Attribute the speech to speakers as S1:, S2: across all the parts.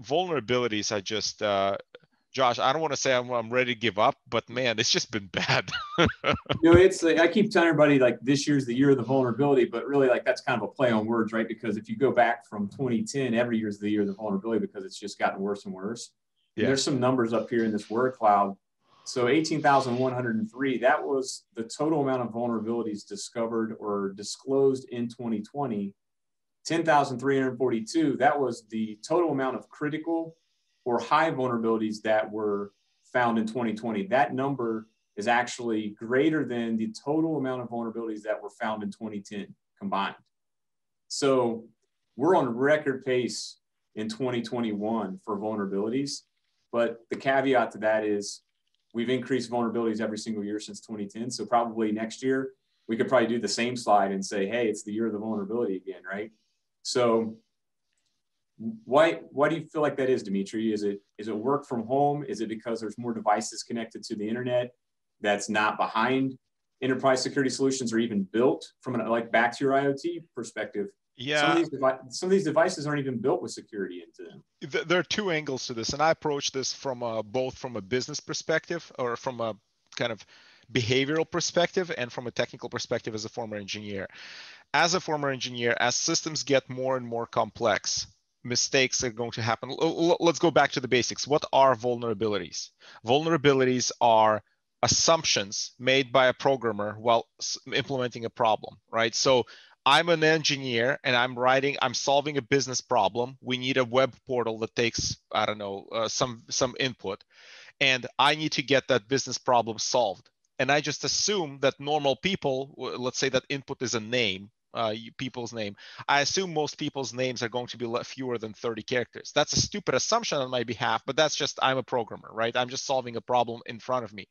S1: Vulnerabilities are just, Josh, I don't want to say I'm ready to give up, but man, it's just been bad.
S2: It's like, I keep telling everybody like this year's the year of the vulnerability, but really like that's kind of a play on words, right? Because if you go back from 2010, every year's the year of the vulnerability because it's just gotten worse and worse. Yeah. And there's some numbers up here in this word cloud. So 18,103, that was the total amount of vulnerabilities discovered or disclosed in 2020. 10,342, that was the total amount of critical or high vulnerabilities that were found in 2020. That number is actually greater than the total amount of vulnerabilities that were found in 2010 combined. So we're on record pace in 2021 for vulnerabilities, but the caveat to that is we've increased vulnerabilities every single year since 2010. So probably next year, we could probably do the same slide and say, hey, it's the year of the vulnerability again, right? So why do you feel like that is, Dmitry? Is it work from home? Is it because there's more devices connected to the internet that's not behind enterprise security solutions or even built from an, like back to your IoT perspective?
S1: Yeah.
S2: Some of these devices aren't even built with security into them.
S1: There are two angles to this, and I approach this from both from a business perspective or from a kind of behavioral perspective and from a technical perspective as a former engineer. As a former engineer, as systems get more and more complex, mistakes are going to happen. Let's go back to the basics. What are vulnerabilities? Vulnerabilities are assumptions made by a programmer while implementing a problem, right? So I'm an engineer and I'm solving a business problem. We need a web portal that takes, I don't know, some input, and I need to get that business problem solved. And I just assume that normal people, let's say that input is a name, people's name. I assume most people's names are going to be fewer than 30 characters. That's a stupid assumption on my behalf, but that's just, I'm a programmer, right? I'm just solving a problem in front of me.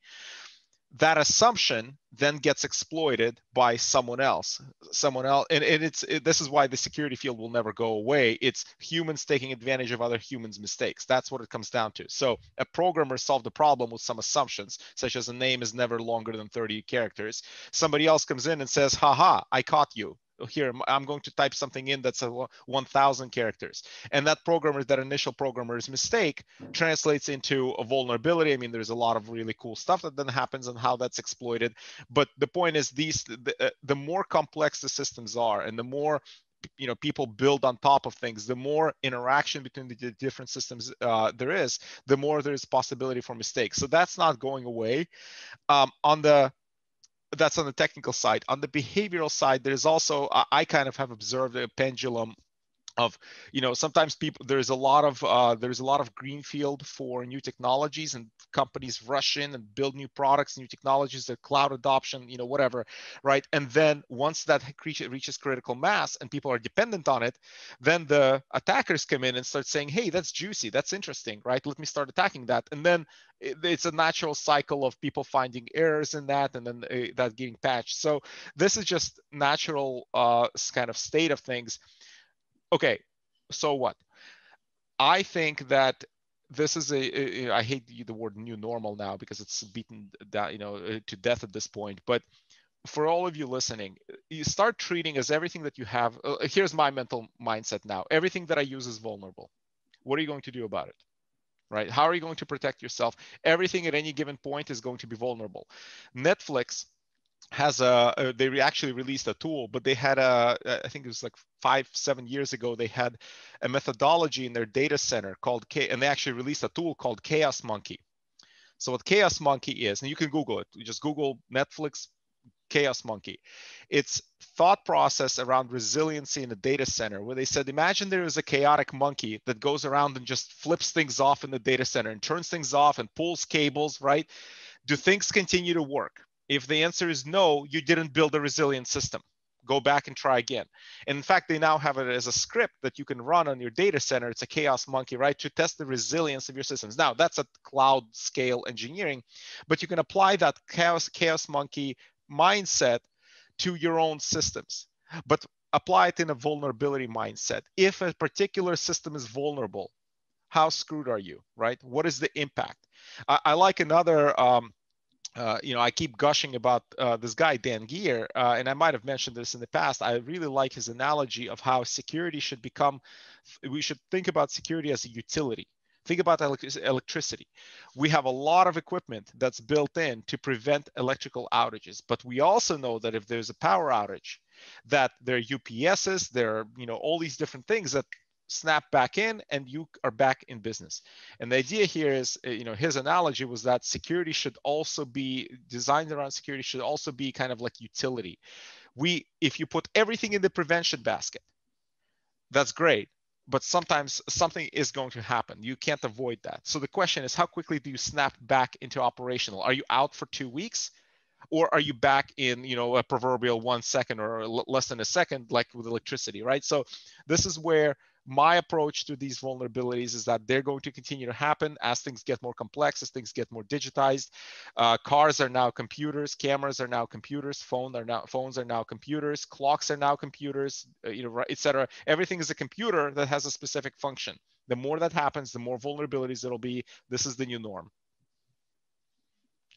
S1: That assumption then gets exploited by someone else, and this is why the security field will never go away. It's humans taking advantage of other humans' mistakes. That's what it comes down to. So a programmer solved the problem with some assumptions, such as a name is never longer than 30 characters. Somebody else comes in and says, haha, I caught you. Here, I'm going to type something in that's 1,000 characters. And that initial programmer's mistake translates into a vulnerability. I mean, there's a lot of really cool stuff that then happens and how that's exploited. But the point is, the more complex the systems are and the more people build on top of things, the more interaction between the different systems there is, the more there's possibility for mistakes. So that's not going away. That's on the technical side. On the behavioral side, there's also, I kind of have observed a pendulum of, sometimes there's a lot of greenfield for new technologies, and companies rush in and build new products, new technologies, the cloud adoption, whatever, right? And then once that reaches critical mass and people are dependent on it, then the attackers come in and start saying, hey, that's juicy, that's interesting, right? Let me start attacking that. And then it's a natural cycle of people finding errors in that, and then that getting patched. So this is just natural kind of state of things. Okay, so what? I think that this is I hate the word new normal now because it's beaten down, to death at this point. But for all of you listening, you start treating as everything that you have. Here's my mental mindset now. Everything that I use is vulnerable. What are you going to do about it? Right? How are you going to protect yourself? Everything at any given point is going to be vulnerable. Netflix has they actually released a tool, but they had I think it was like 5-7 years ago, they had a methodology in their data center called and they actually released a tool called Chaos Monkey. So what Chaos Monkey is, and you can Google it, you just Google Netflix Chaos Monkey. It's thought process around resiliency in a data center, where they said, imagine there is a chaotic monkey that goes around and just flips things off in the data center and turns things off and pulls cables, right? Do things continue to work? If the answer is no, you didn't build a resilient system. Go back and try again. And in fact, they now have it as a script that you can run on your data center. It's a Chaos Monkey, right? To test the resilience of your systems. Now, that's a cloud scale engineering, but you can apply that Chaos Monkey mindset to your own systems, but apply it in a vulnerability mindset. If a particular system is vulnerable, how screwed are you, right? What is the impact? I like another I keep gushing about this guy, Dan Geer, and I might have mentioned this in the past. I really like his analogy of how security should become, we should think about security as a utility. Think about electricity. We have a lot of equipment that's built in to prevent electrical outages, but we also know that if there's a power outage, that there are UPSs, there are, all these different things that snap back in and you are back in business. And the idea here is, his analogy was that security should also be designed around security should also be kind of like utility. If you put everything in the prevention basket, that's great, but sometimes something is going to happen. You can't avoid that. So the question is, how quickly do you snap back into operational? Are you out for 2 weeks? Or are you back in, a proverbial 1 second or less than a second, like with electricity, right? So this is where my approach to these vulnerabilities is that they're going to continue to happen as things get more complex, as things get more digitized. Cars are now computers, cameras are now computers, phones are now computers, clocks are now computers, et cetera. Everything is a computer that has a specific function. The more that happens, the more vulnerabilities it'll be. This is the new norm.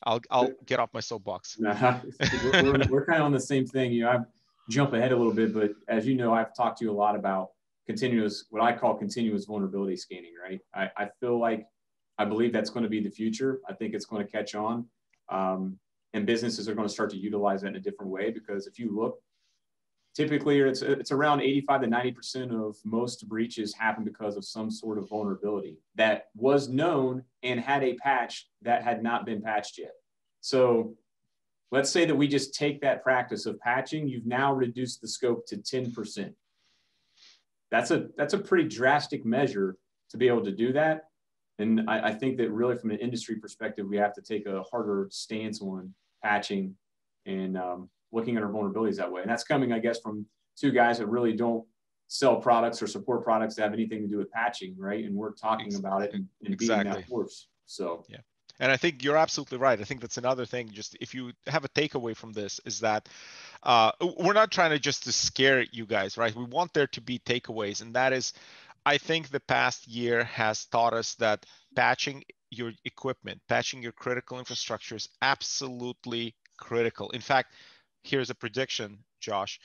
S1: I'll get off my soapbox.
S2: Nah, we're kind of on the same thing. I jump ahead a little bit, but as you know, I've talked to you a lot about what I call continuous vulnerability scanning, right? I feel like, I believe that's going to be the future. I think it's going to catch on. And businesses are going to start to utilize that in a different way, because if you look, typically it's around 85 to 90% of most breaches happen because of some sort of vulnerability that was known and had a patch that had not been patched yet. So let's say that we just take that practice of patching, you've now reduced the scope to 10%. That's a pretty drastic measure to be able to do that. And I think that really from an industry perspective, we have to take a harder stance on patching and looking at our vulnerabilities that way. And that's coming, I guess, from two guys that really don't sell products or support products that have anything to do with patching, right? And we're talking about it and beating that horse. So
S1: yeah. And I think you're absolutely right. I think that's another thing. Just if you have a takeaway from this, is that we're not trying to just to scare you guys, right? We want there to be takeaways, and that is, I think the past year has taught us that patching your equipment, patching your critical infrastructure is absolutely critical. In fact, here's a prediction, Josh.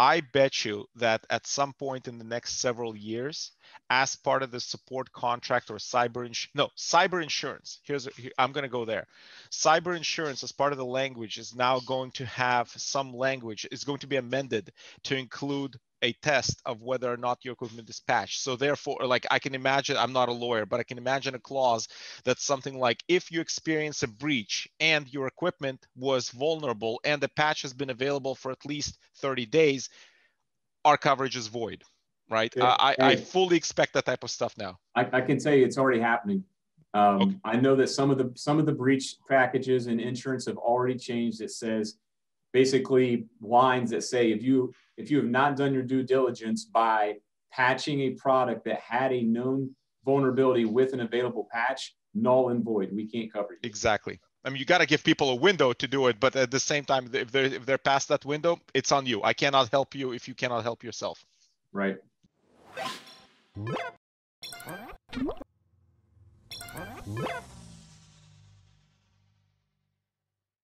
S1: I bet you that at some point in the next several years, as part of the support contract or cyber insurance, I'm going to go there. Cyber insurance as part of the language is now going to have some language, is going to be amended to include a test of whether or not your equipment is patched. So therefore, like, I can imagine, I'm not a lawyer, but I can imagine a clause that's something like, if you experience a breach and your equipment was vulnerable and the patch has been available for at least 30 days, our coverage is void, right? I fully expect that type of stuff now.
S2: I can tell you it's already happening. Okay. I know that some of the breach packages and insurance have already changed. It says basically lines that say, if you have not done your due diligence by patching a product that had a known vulnerability with an available patch, null and void. We can't cover you.
S1: Exactly. I mean, you got to give people a window to do it, but at the same time, if they're past that window, it's on you. I cannot help you if you cannot help yourself.
S2: Right.